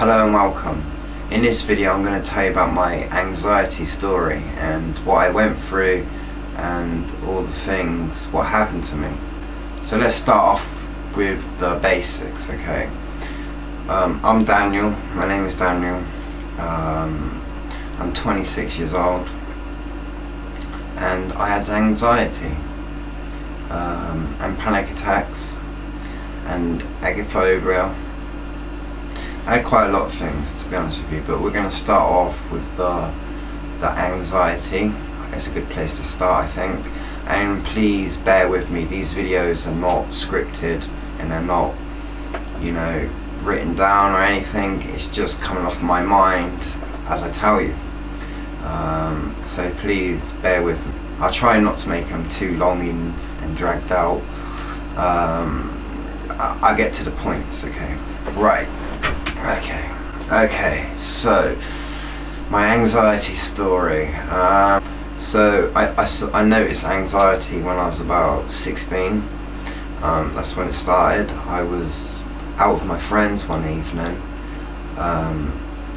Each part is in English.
Hello and welcome. In this video I'm going to tell you about my anxiety story and what I went through and all the things, what happened to me. So let's start off with the basics, okay? I'm Daniel, my name is Daniel. I'm 26 years old and I had anxiety and panic attacks and agoraphobia. I had quite a lot of things, to be honest with you, but we're going to start off with the anxiety. It's a good place to start, I think. And please bear with me, these videos are not scripted and they're not, you know, written down or anything. It's just coming off my mind as I tell you. So please bear with me. I'll try not to make them too long and dragged out. I'll get to the points, okay? Right. Okay, so my anxiety story. So I noticed anxiety when I was about 16. That's when it started. I was out with my friends one evening,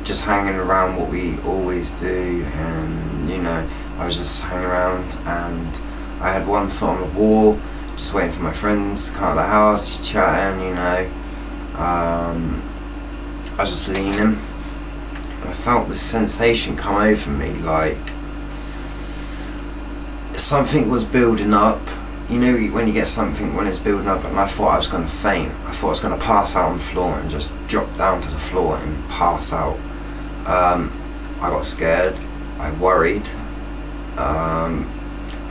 just hanging around, what we always do, and you know, I was just hanging around and I had one foot on the wall, just waiting for my friends to come out of the house, just chatting, you know. I was just leaning and I felt this sensation come over me, like something was building up. You know when you get something when it's building up, and I thought I was going to faint. I thought I was going to pass out on the floor and just drop down to the floor and pass out. I got scared, I worried, I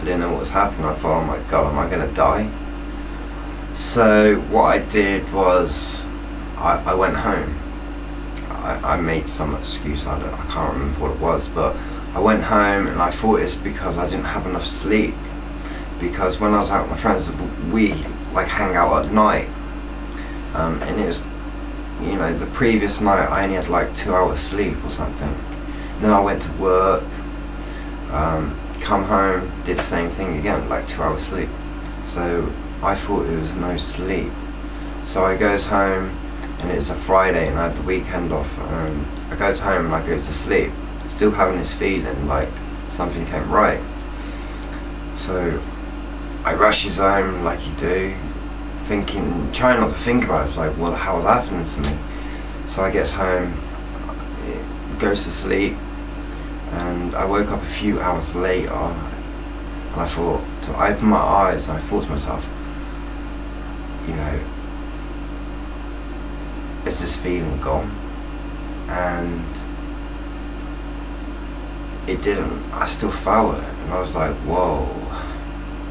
didn't know what was happening. I thought, oh my god, am I going to die? So what I did was I went home. I made some excuse, I can't remember what it was, but I went home and I thought it's because I didn't have enough sleep. Because when I was out with my friends, we like hang out at night, and it was, you know, the previous night I only had like 2 hours sleep or something. And then I went to work, come home, did the same thing again, like 2 hours sleep. So I thought it was no sleep. So I goes home, and it was a Friday and I had the weekend off, and I goes home and I goes to sleep, still having this feeling like something came right. So I rushes home like you do, thinking, trying not to think about it. It's like, what the hell is happening to me? So I gets home, goes to sleep, and I woke up a few hours later, and I thought, so I opened my eyes and I thought to myself, you know, is this feeling gone? And it didn't. I still felt it, and I was like, whoa,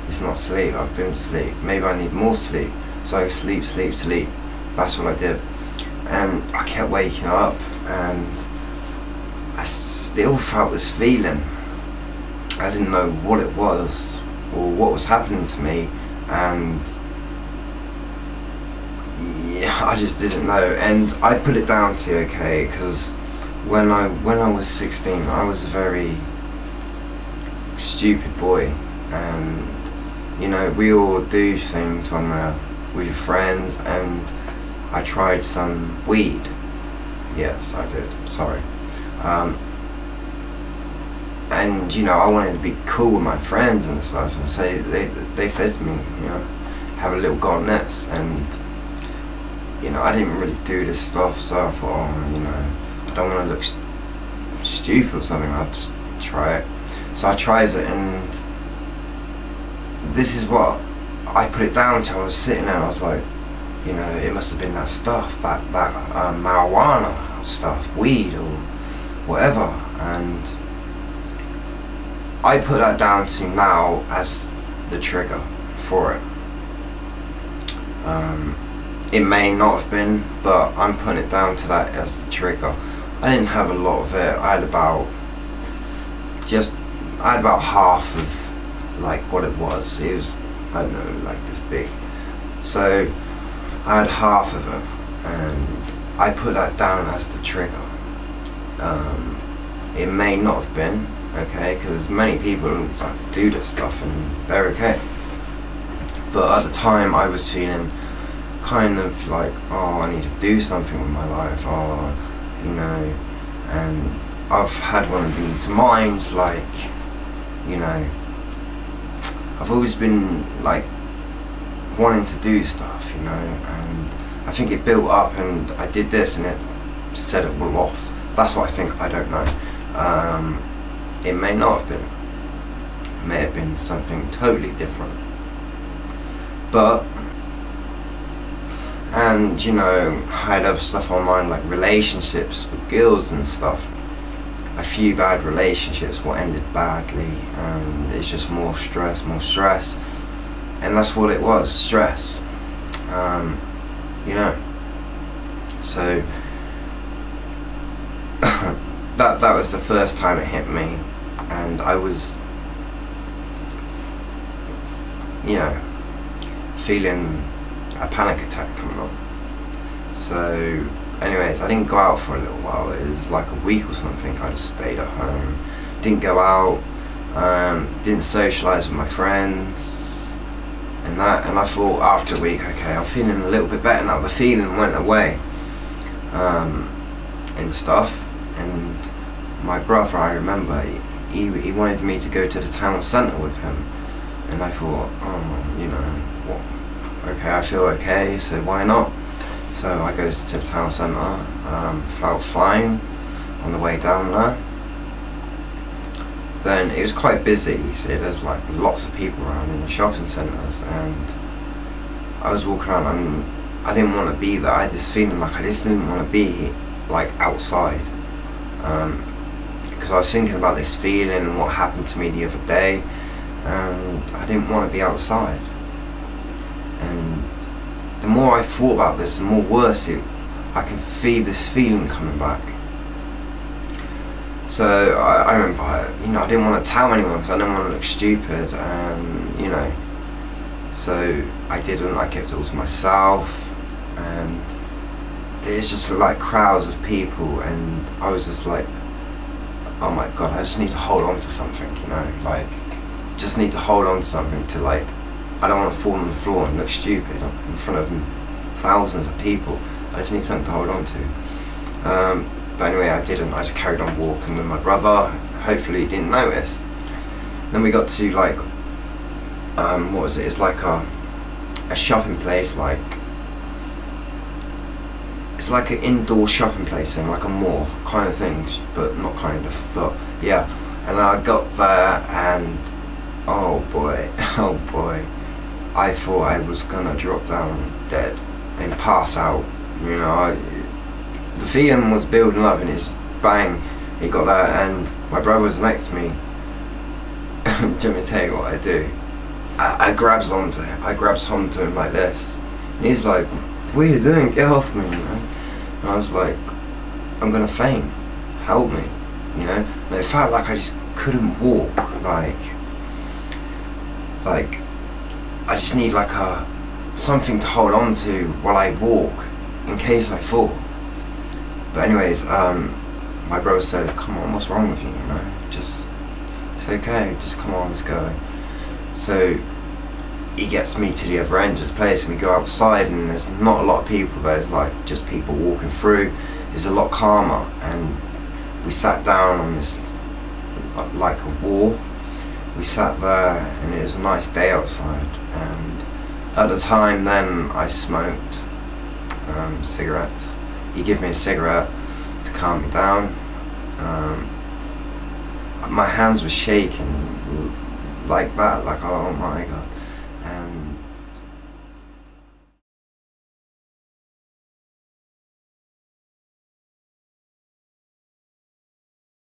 it's not sleep, I've been asleep, maybe I need more sleep. So sleep. That's what I did, and I kept waking up and I still felt this feeling. I didn't know what it was or what was happening to me, and yeah, I just didn't know. And I put it down to, okay, because when I was 16, I was a very stupid boy, and you know, we all do things when we're with your friends, and I tried some weed. Yes, I did, sorry. And you know, I wanted to be cool with my friends and stuff, and say they said to me, you know, have a little go on this, and you know, I didn't really do this stuff, so I thought, oh, you know, I don't want to look stupid or something, I'll just try it. So I tries it, and this is what I put it down to. I was sitting there and I was like, you know, it must have been that stuff, that marijuana stuff, weed or whatever. And I put that down to now as the trigger for it. It may not have been, but I'm putting it down to that as the trigger. I didn't have a lot of it. I had about half of like what it was. It was, I don't know, like this big. So I had half of it, and I put that down as the trigger. It may not have been, okay, because many people like, do this stuff and they're okay. But at the time I was feeling kind of like, oh, I need to do something with my life, or you know, and I've had one of these minds, like, you know, I've always been like wanting to do stuff, you know, and I think it built up, and I did this and it set it all off. That's what I think. I don't know. It may not have been. It may have been something totally different. But, and you know, I had other stuff on mind, like relationships with girls and stuff. A few bad relationships what ended badly, and it's just more stress, and that's what it was, stress. You know, so that was the first time it hit me, and I was, you know, feeling a panic attack coming on. So anyways, I didn't go out for a little while. It was like a week or something. I just stayed at home, didn't go out, didn't socialise with my friends, and I thought after a week, okay, I'm feeling a little bit better now. The feeling went away, and stuff. And my brother, I remember, he wanted me to go to the town centre with him, and I thought, oh, you know, what? Okay, I feel okay, so why not? So I goes to the town centre, felt fine on the way down there. Then it was quite busy, you see, there's like lots of people around in the shopping centres, and I was walking around and I didn't want to be there. I had this feeling like I just didn't want to be like outside, because I was thinking about this feeling and what happened to me the other day, and I didn't want to be outside. And the more I thought about this, the more worse I can feel this feeling coming back. So I remember, you know, I didn't want to tell anyone because I didn't want to look stupid, and you know, so I didn't. I kept it all to myself, and there's just like crowds of people, and I was just like, oh my god, I just need to hold on to something, you know, like, just need to hold on to something to, like, I don't want to fall on the floor and look stupid in front of thousands of people. I just need something to hold on to. But anyway, I didn't. I just carried on walking with my brother. Hopefully he didn't notice. Then we got to like, what was it? It's like a shopping place, like, it's like an indoor shopping place thing, like a mall kind of things, but not kind of, but yeah. And I got there, and oh boy, I thought I was gonna drop down dead and pass out. You know, the feeling was building up, and it's bang, it got there, and my brother was next to me. Do you want me to tell you what I do? I grabs onto him like this, and he's like, what are you doing? Get off me, you know? And I was like, I'm gonna faint, help me, you know? And it felt like I just couldn't walk, like I just need like something to hold on to while I walk, in case I fall. But anyways, my brother said, come on, what's wrong with you, you know? Just, it's okay, just come on, let's go. So he gets me to the other end of this place, and we go outside, and there's not a lot of people. There's like just people walking through. It's a lot calmer, and we sat down on this like a wall. We sat there, and it was a nice day outside. And at the time then, I smoked cigarettes. He gave me a cigarette to calm me down. My hands were shaking like that, like, oh my god.